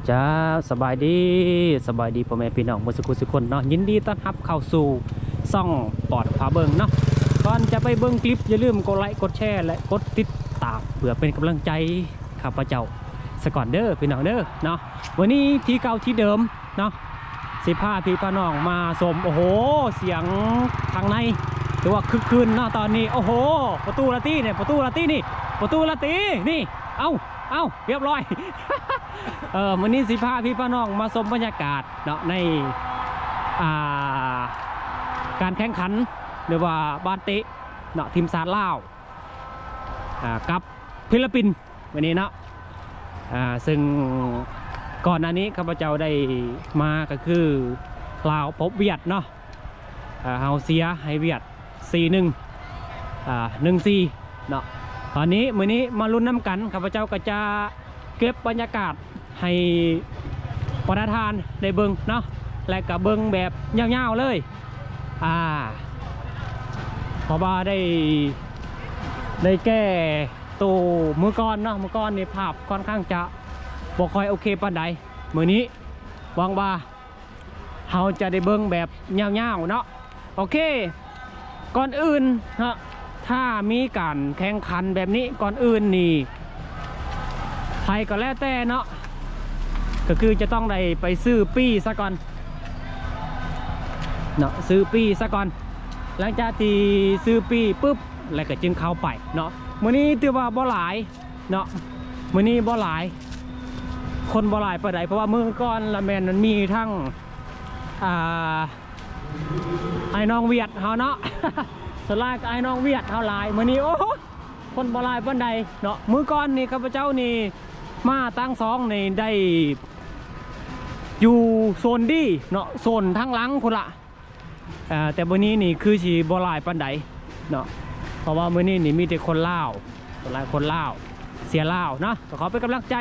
จ้าสบายดีพ่อแม่พี่น้องสุขคนเนาะยินดีต้อนรับเข้าสู่ซ่องปอดพาเบิงเนาะก่อนจะไปเบิงคลิปอย่าลืมกดไลค์กดแชร์และกดติดตามเพื่อเป็นกำลังใจข้าพเจ้าสก่อนเด้อพี่น้องเด้อเนาะวันนี้ที่เก่าที่เดิมเนาะ15พี่น้องมาชมโอ้โหเสียงทางในถือว่าคึกคืนเนาะตอนนี้โอ้โหประตูละตี้นี่นี่เอ้าเรียบร้อย วันนี้สิพาพี่น้องมาชมบรรยากาศเนาะในการแข่งขันหรือว่าบาสเตะเนาะทีมชาติลาวกับฟิลิปปินส์วันนี้เนาะซึ่งก่อนหน้านี้ข้าพเจ้าได้มาก็คือลาวพบเวียดเนาะเฮาเสียให้เวียด 4-1 1-4 เนาะตอนนี้มื้อนี้มาลุ้นน้ำกันข้าพเจ้าก็จะเก็บบรรยากาศให้ประธานได้เบิ่งเนาะและก็เบิ่งแบบยาวๆเลยเพราะว่าได้แก้ตัวมือก่อนเนาะมือก่อนนี่ภาพค่อนข้างจะบ่ค่อยโอเคปานใดมื้อนี้หวังว่าเราจะได้เบิ่งแบบยาวๆเนาะโอเคก่อนอื่นฮะถ้ามีการแข่งขันแบบนี้ก่อนอื่นนี่ใครก็แล้วแต่เนาะก็คือจะต้องได้ไปซื้อปี้ซะก่อนเนาะซื้อปี้ซะก่อนหลังจากที่ซื้อปี้ปุ๊บแล้วก็จึงเข้าไปเนาะมื้อนี้ถือว่าบ่หลายเนาะมื้อนี้บ่หลายคนบ่หลายปานใดเพราะว่ามื้อก่อนละแม่นมันมีทั้งไอ้น้องเวียดเฮาเนาะ สลายกับไอ้น้องเวียดเฮาหลายมื้อนี้โอ้คนบ่หลายปานใดเนาะมื้อก่อนนี่ข้าพเจ้านี่มาตั้งสองนี่ได้อยู่โซนดีเนาะโซนทั้งหลังพุ่นละแต่มื้อนี้นี่คือสิบ่หลายปานใดเนาะเพราะว่ามื้อนี้นี่มีแต่คนลาวหลายคนลาวเสียลาวเนาะก็ขอเป็นกำลังใจ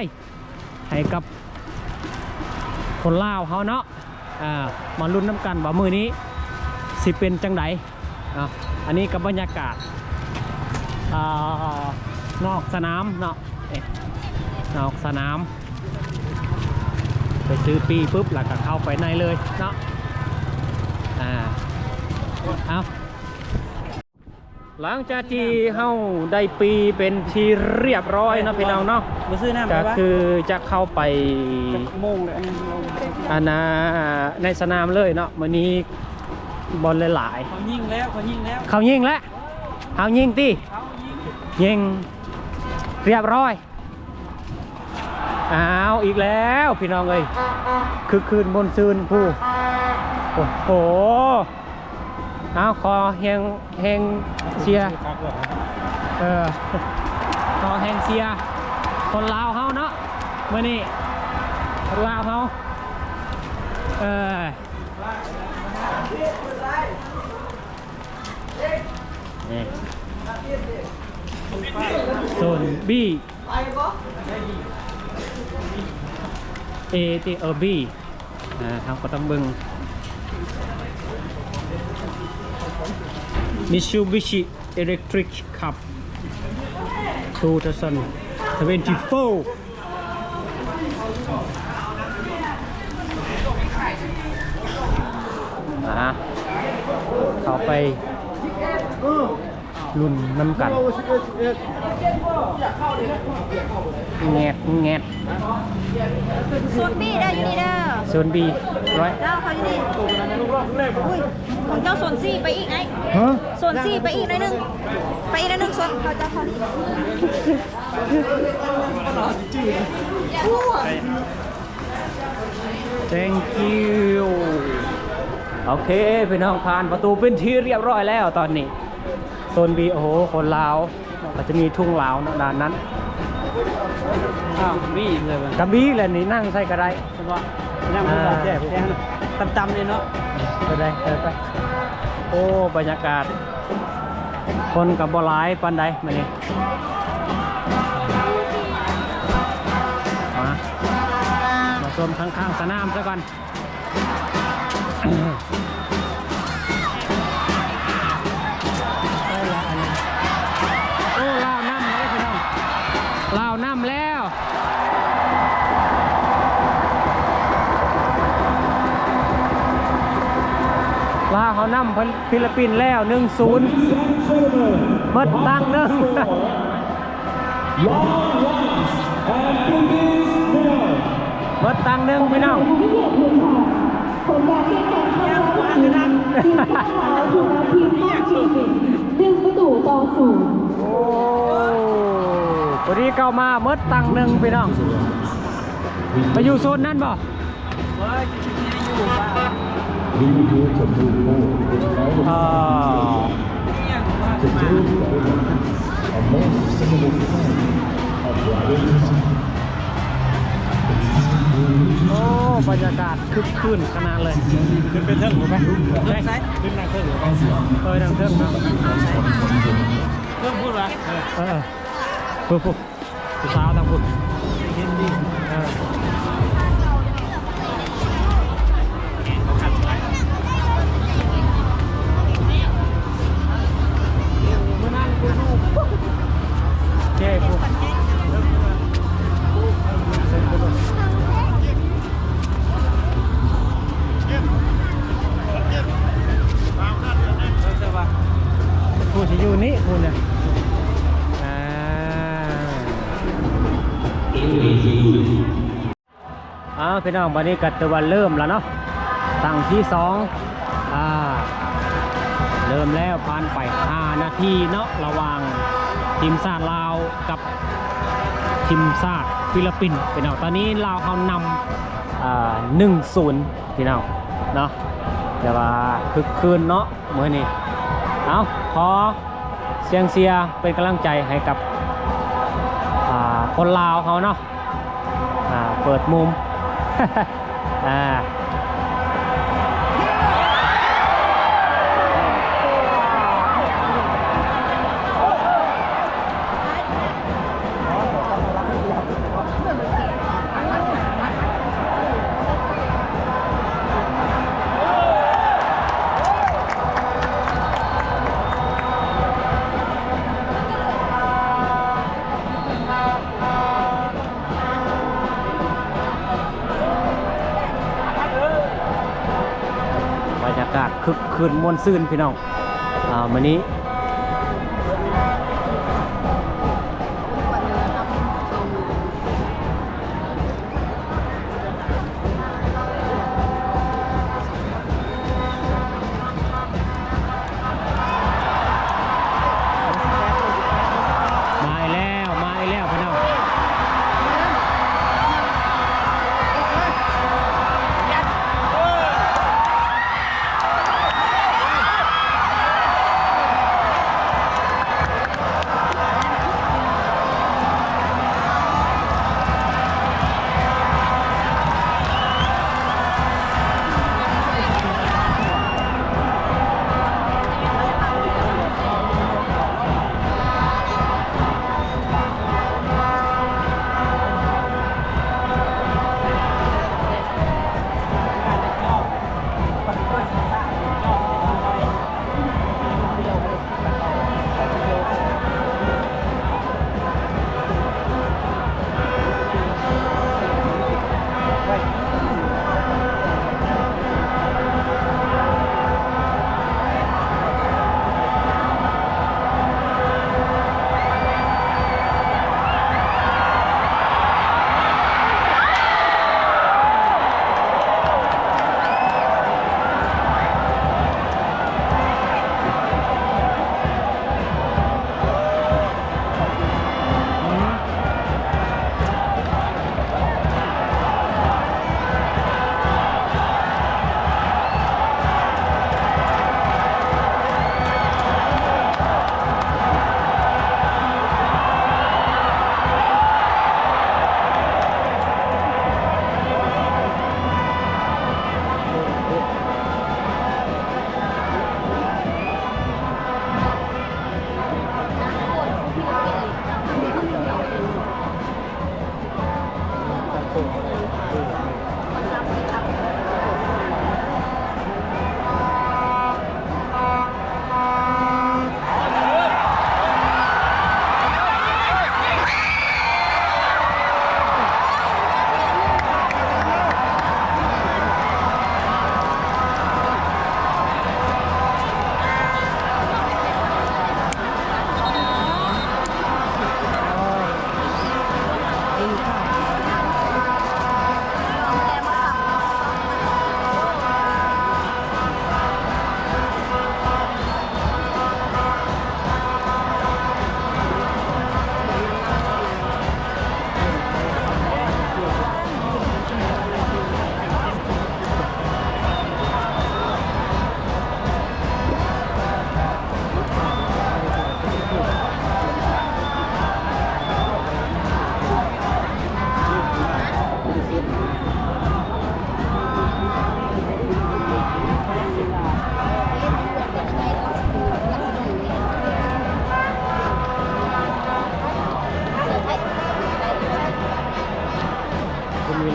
ให้กับคนลาวเฮาเนาะมาลุ้นน้ำกันว่ามื้อนี้สิเป็นจังไดอันนี้กับบรรยากาศนอกสนามเนาะนอกสนามไปซื้อปีปุ๊บแล้วก็เข้าไปในเลยเนาะเอาหลังจากที่เฮาได้ปีเป็นที่เรียบร้อยนะพี่น้องเนาะก็คือจะเข้าไปในสนามเลยเนาะวันนี้บอลหลายเขายิงแล้วเขายิงตียิงเรียบร้อยอีกแล้วพี่น้องเอ้ยคือคืนบนซืนผู้โอ้โหคอแหงเชียคอแหงเชียคนลาวเฮาเนาะเมื่อนี้คนลาวเฮาโซน B A ที่ B เขาก็ต้องเบิ่ง Mitsubishi Electric Cup 2024เข้าไปรุ่นน้ำกันแงดโซนบีได้อยู่นี่เด้อโซน B ร้อยเจ้าเขาอยู่นี่อุ้ยของเจ้าโซนซีไปอีกไงโซนซีไปอีกหน่อยนึงโซนเขาเจ้าเขานี่ Thank you โอเคพี่น้องผ่านประตูเป็นที่เรียบร้อยแล้วตอนนี้โซน B โอ้โหคนลาวก็จะมีทุ่งลาวด้านนั้นบี้เลยกระบี่เลยนี่นั่งใส่กระไดใช่ปะนั่งมือแย่ตำเลยเนาะไปไปโอ้บรรยากาศคนกับบ่หลายปานใดมานี่มาชมข้างๆสนามซะก่อนโอ้ลาวน้ำแล้วพี่น้องลาวน้ำแล้ว เขานำฟิลิปปินส์แล้ว 1-0 หมดตั้งหนึ่ง หมดตั้งหนึ่งพี่น้อง ผลการแข่งขันครั้งนี้ทีมเราถูกทีมชาติฟิลิปปินส์1-0 โอ้พอดีเก้ามาเมดตังหนึ่งพี่น้องไปอยู่โซนนั้นบ่โอ้บรรยากาศคึกคืนขนาดเลยขึ้นไปเทิงหรือไหมใช่ขึ้นนั่งเทิงหรือเปล่านั่งเทิงนะเทิงพูดวะพูดผู้สาวทางพูดเจ๊พูดพูดจะอยู่นี่คุณเนี่ยพี่น้องวันนี้กัตวันเริ่มแล้วเนาะตั้งที่2เริ่มแล้วผ่านไป5 นาทีเนาะระหว่างทีมชาติลาวกับทีมชาติฟิลิปปินส์พี่น้องตอนนี้ลาวเขานำ1-0พี่น้องเนาะแต่ว่าคึกคืนเนาะเมื่อนี้เอาขอเสียงเชียร์เป็นกำลังใจให้กับคนลาวเขาเนาะเปิดมุม บรรยากาศคึกคืนม่วนซื่นพี่น้องวันนี้มาอีกแล้วพี่น้อง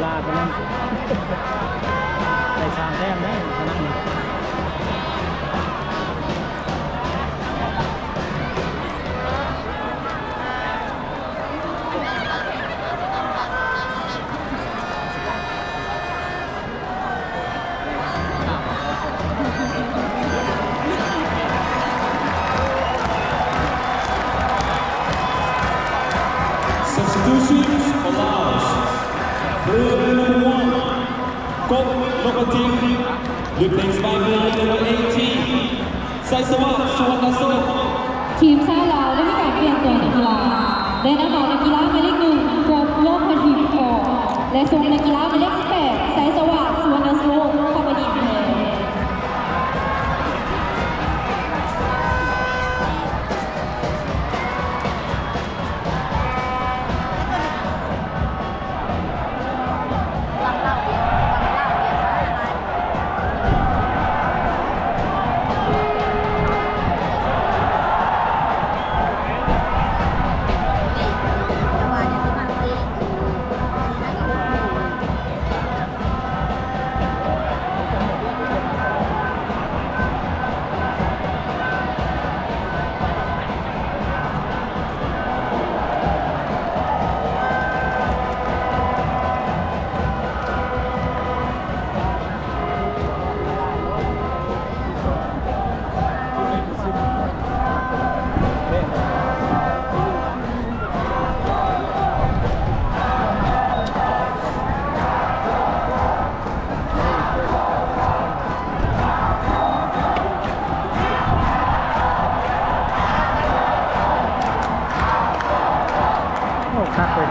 ลาไปนั่นได้3แต้มได้ชนะนี่ Substitutions for Laos. Player number 1, Kok Lokotim, replaced by player number 18, Saisawa Suwanaso. ทีมชาติลาวได้มีการเปลี่ยนตัวนักกีฬาได้นำเอานักกีฬาหมายเลข1กรมโลกพันธีออกและส่งนักกีฬาหมายเลข18ไซสวัสดิ์สุวรรณโสเข้าไปดีแทน คักเลย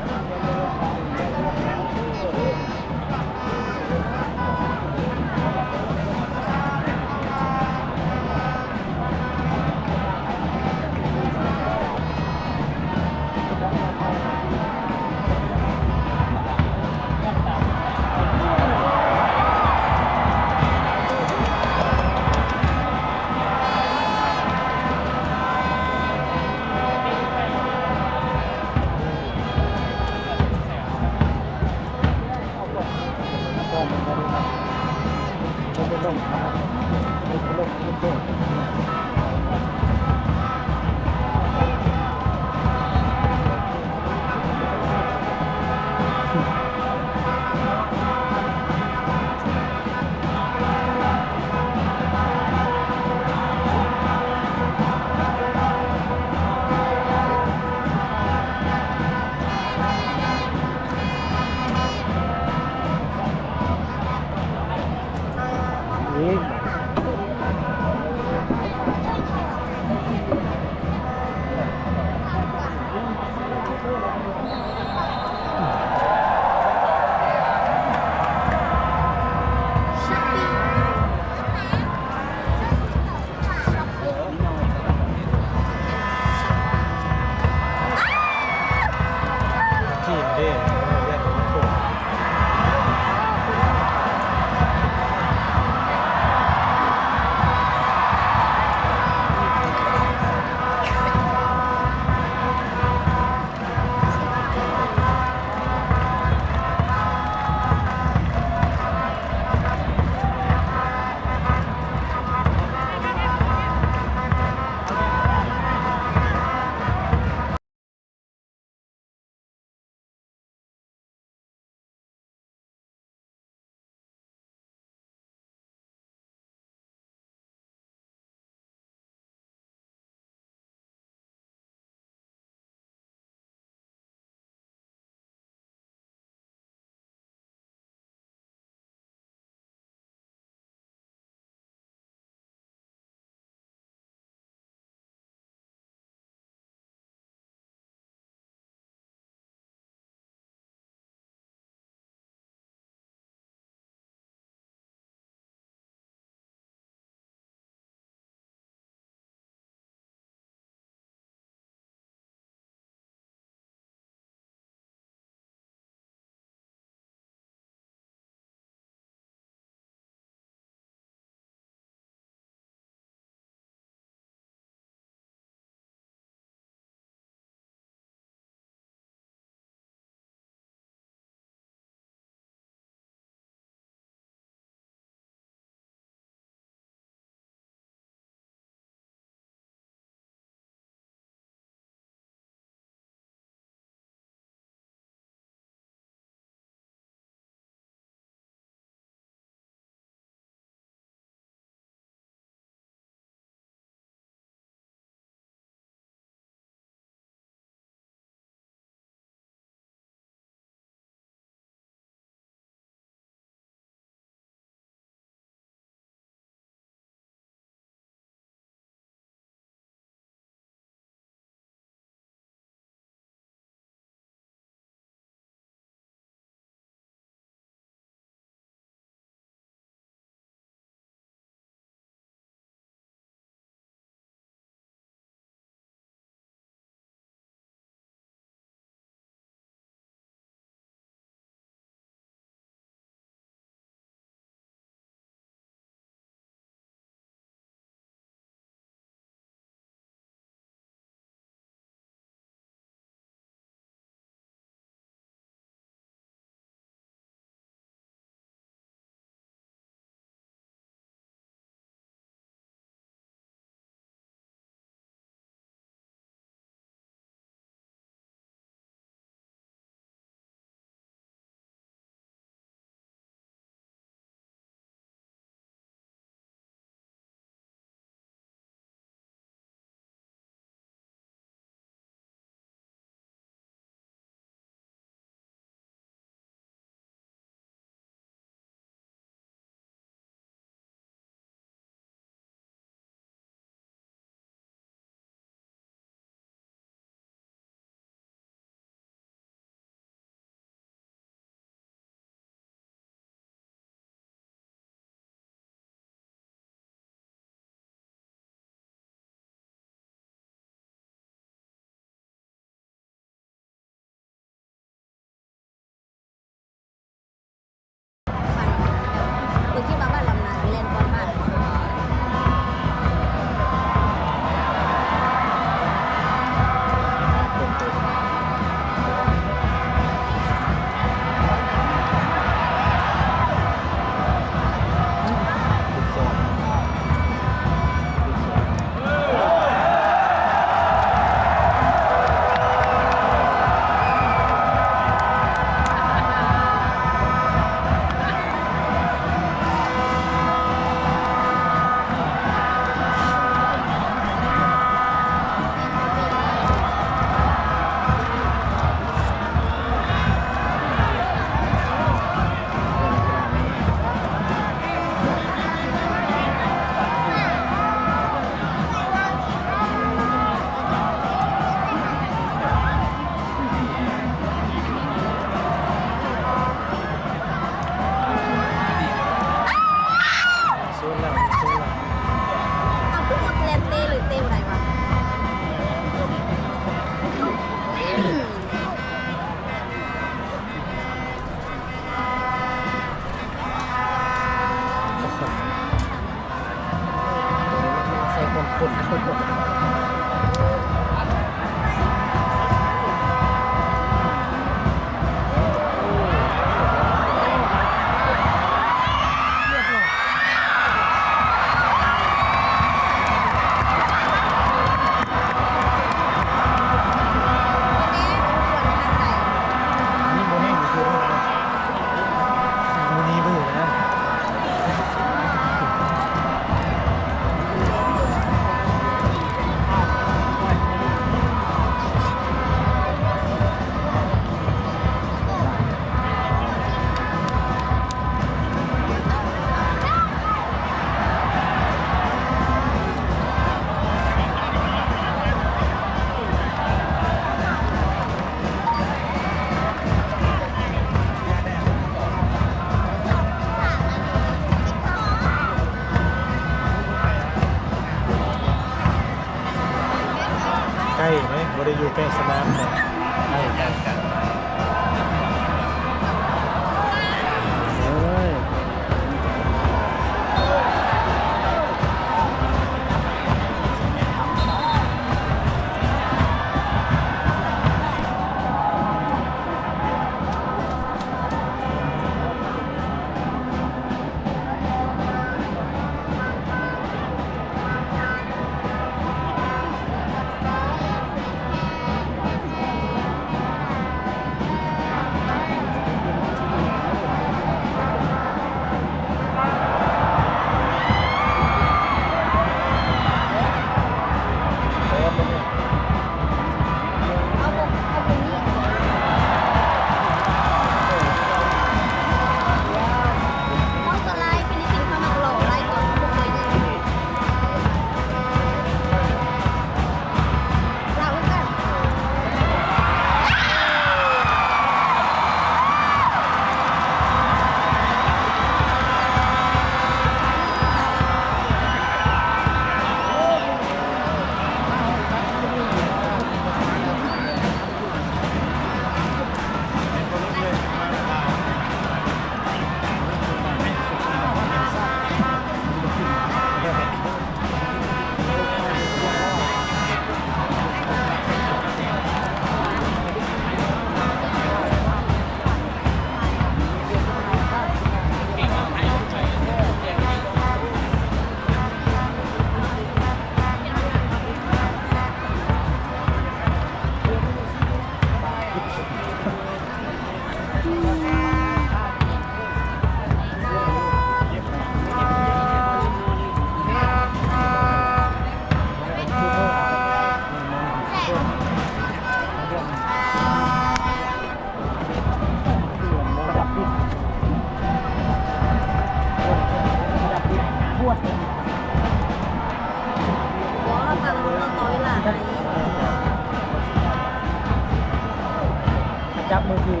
จับมือถือ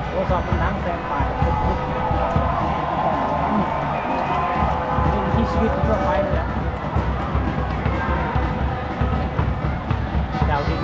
โทรศัพท์มันดังแสงไปนี่ที่ชีวิตทั่วไปเลยแหละดาวดิน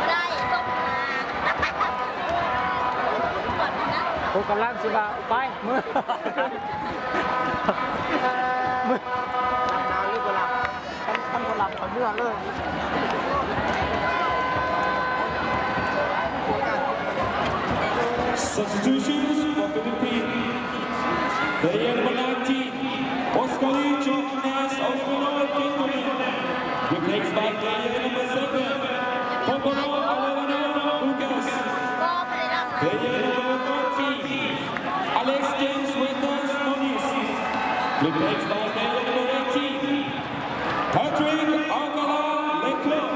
ได้ส่งมาก่อนนะ กูกำลังสิบ่าไปมือ นาวหรือบ่หลับท่านบ่หลับเขาเมื่อเลย Substitutions for Philippines. Player number 19, Oscar Johannes Oliver Kinkonen. Replaced by player number 7, Pompano Alevano Lucas. ก็ไม่ได้รับมา Player number 30, Alex James Winters Moniz. Replaced by player number 18, Patrick Alcala Leclerc.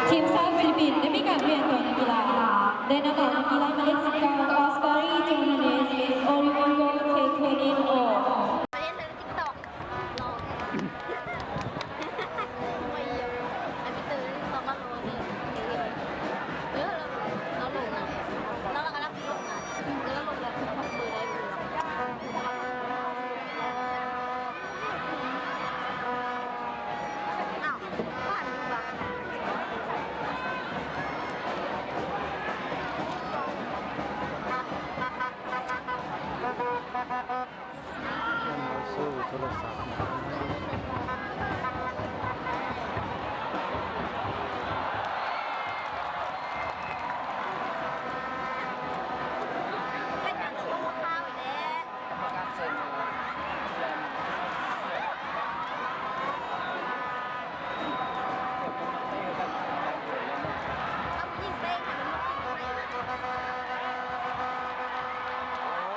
ทีมชาติฟิลิปปินส์ได้มีการเปลี่ยนตัวนักกีฬาได้นำออกนักกีฬาหมายเลข19ออสการีโจนาเดสโอริโวเคโคนินออก เล่นในติ๊กต็อกรอไม่เยอะไอ้พี่ตื่นตอนบ้านรอนี่เราลงนะเรากำลังลงนะแล้วลงแล้วมือได้มืออ้าวผ่านมือบ้าง สู้โทรศัพท์ เป็นการชิมข้าวอีกแล้วเอาไปยิงเต้นค่ะมันลุกขึ้นไปโอ้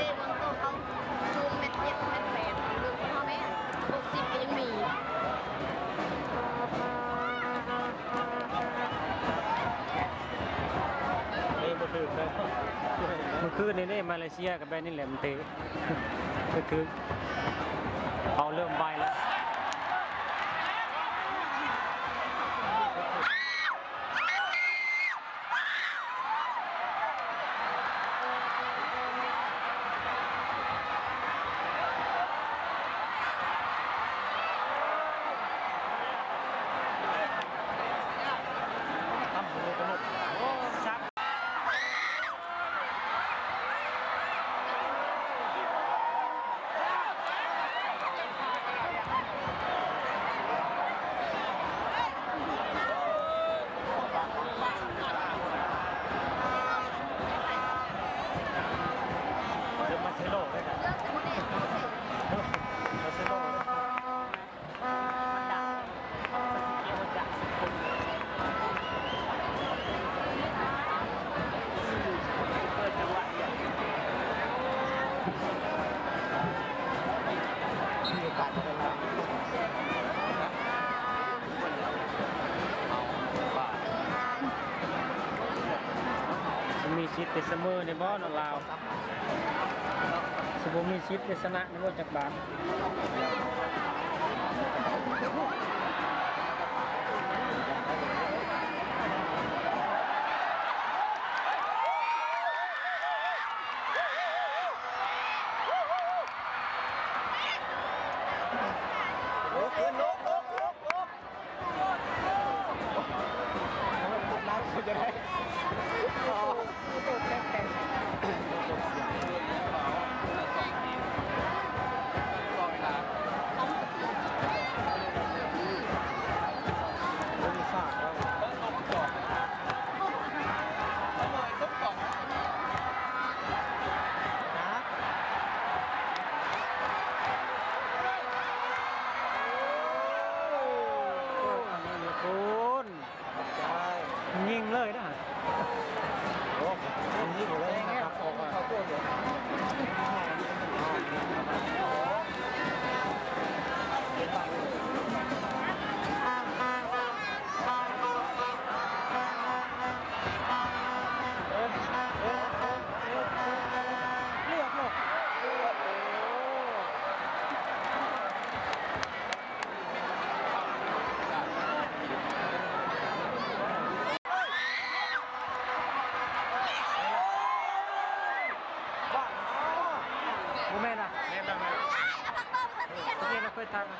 ยบางตัวเขาซูมเม็ดเดียวเม็ดแปดลูกพ่อแม่60ก็ยังมี นี่บ่ถึงเลย เมื่อคืนนี้มาเลเซียกับแบรนด์นี่แหละมันเตะ ก็คือเขาเริ่มใบแล้ว เดี๋ยวมาเทโลด้วยกัน เลือกแต่คนเอง มาเทโลมันดังสสิเกมันดังคนเปิดจังหวะเดียวมีโอกาสเป็นแล้ว จะมีชิดติดเสมอในบ่อนลาวสมมุติมีชิดในชนะในบ่จากบาท น้ำคุณจะได้ตัวแข็งแข็งไม่มีฝากแล้ว โมเมนต์อ่ะ แม่ต้องนี่เราเคยทำกัน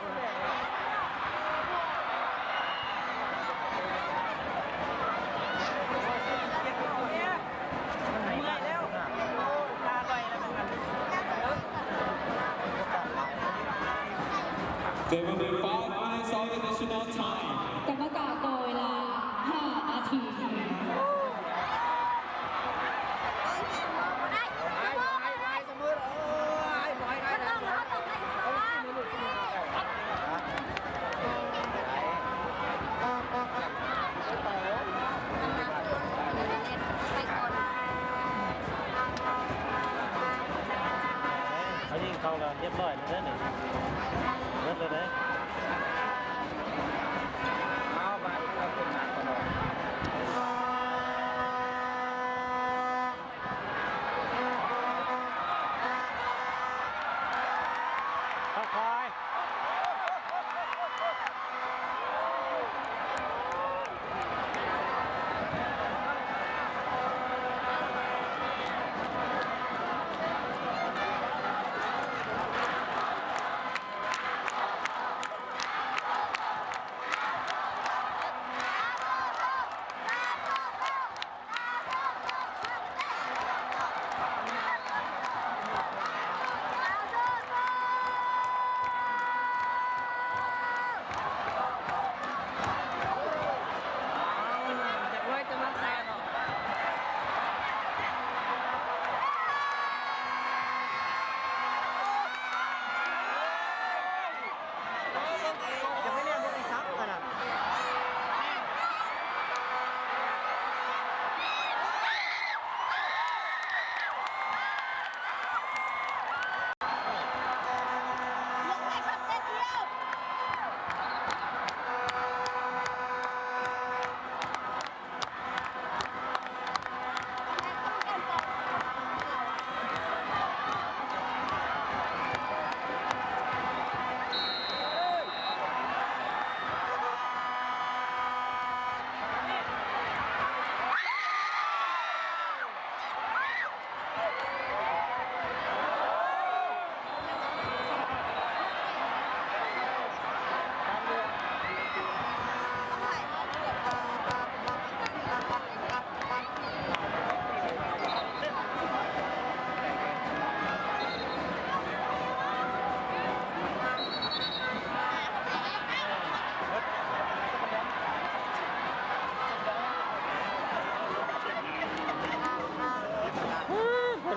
มันไหนมาแล้วตาไปแล้วกัน There will be 5 minutes of additional time. กรรมการต่อเวลา 5 นาที เขายิงเขากันเรียบร้อยแล้วเนี่ยเลิศเลยเอาไปเอาเป็นหนักตลอดค่อ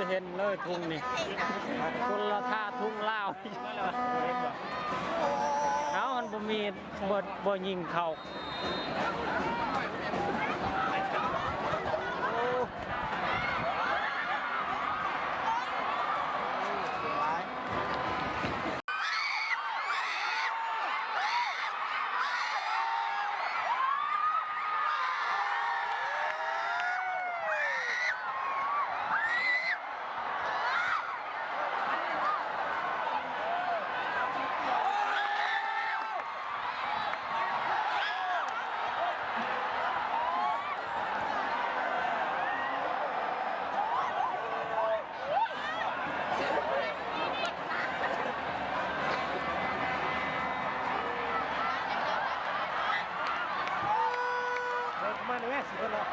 ยเห็นเลยทุ่งนี่คนละท่าทุ่งลาวเอามันบ่มีบ่ยิงเข่ามาเลยแม่สิคนละ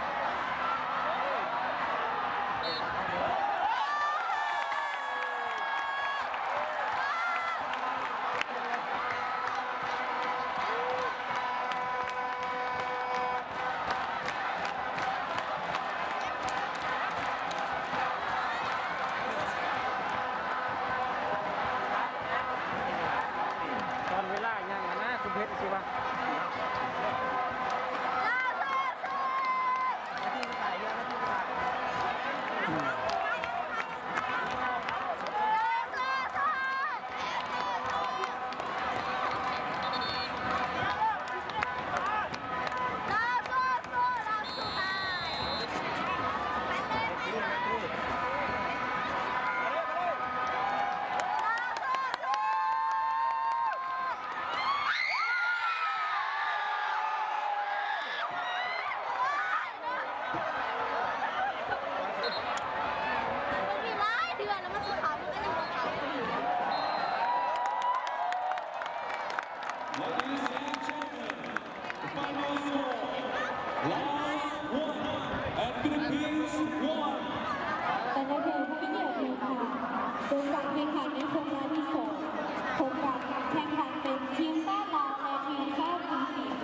ตอนเวลายังนะคุณเพชรสิวะ ค่ะโดยการแข่งขันในโครงการที่2โครงการแข่งขันเป็นทีมชาติลาวและทีมชาติฟิลิปปินส์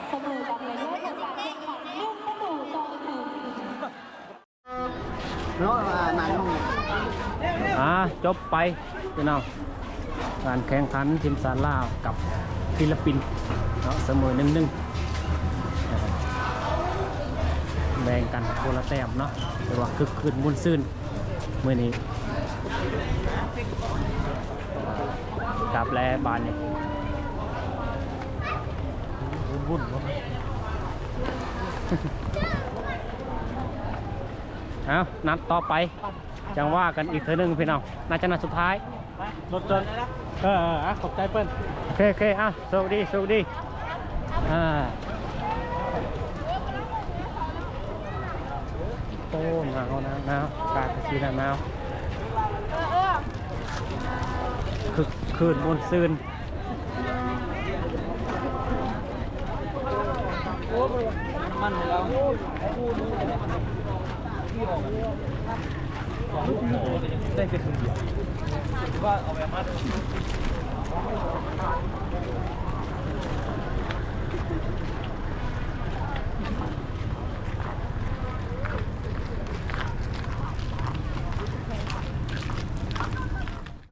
เสมอกันในเรื่องของการแข่งขัน1-1จบไปพี่น้องการแข่งขันทีมชาติลาวกับฟิลิปปินส์เนาะเสมอ1-1แบ่งกันคนละแต้มเนาะแต่ว่าคึกคืนมุ่นซื่นมื้อนี้กลับแล้วบ้านนี่วุ่นๆเอานัดต่อไปจังว่ากันอีกเทื่อนึงพี่น้องน่าจะนัดสุดท้าย รถจนขอบใจเปิ้ล โอเคสวัสดีโอ้หนาวอากาศสีหนาวคึกคืนมวลซืนมันเราได้เป็นคนเดียวว่าเอาไปมัด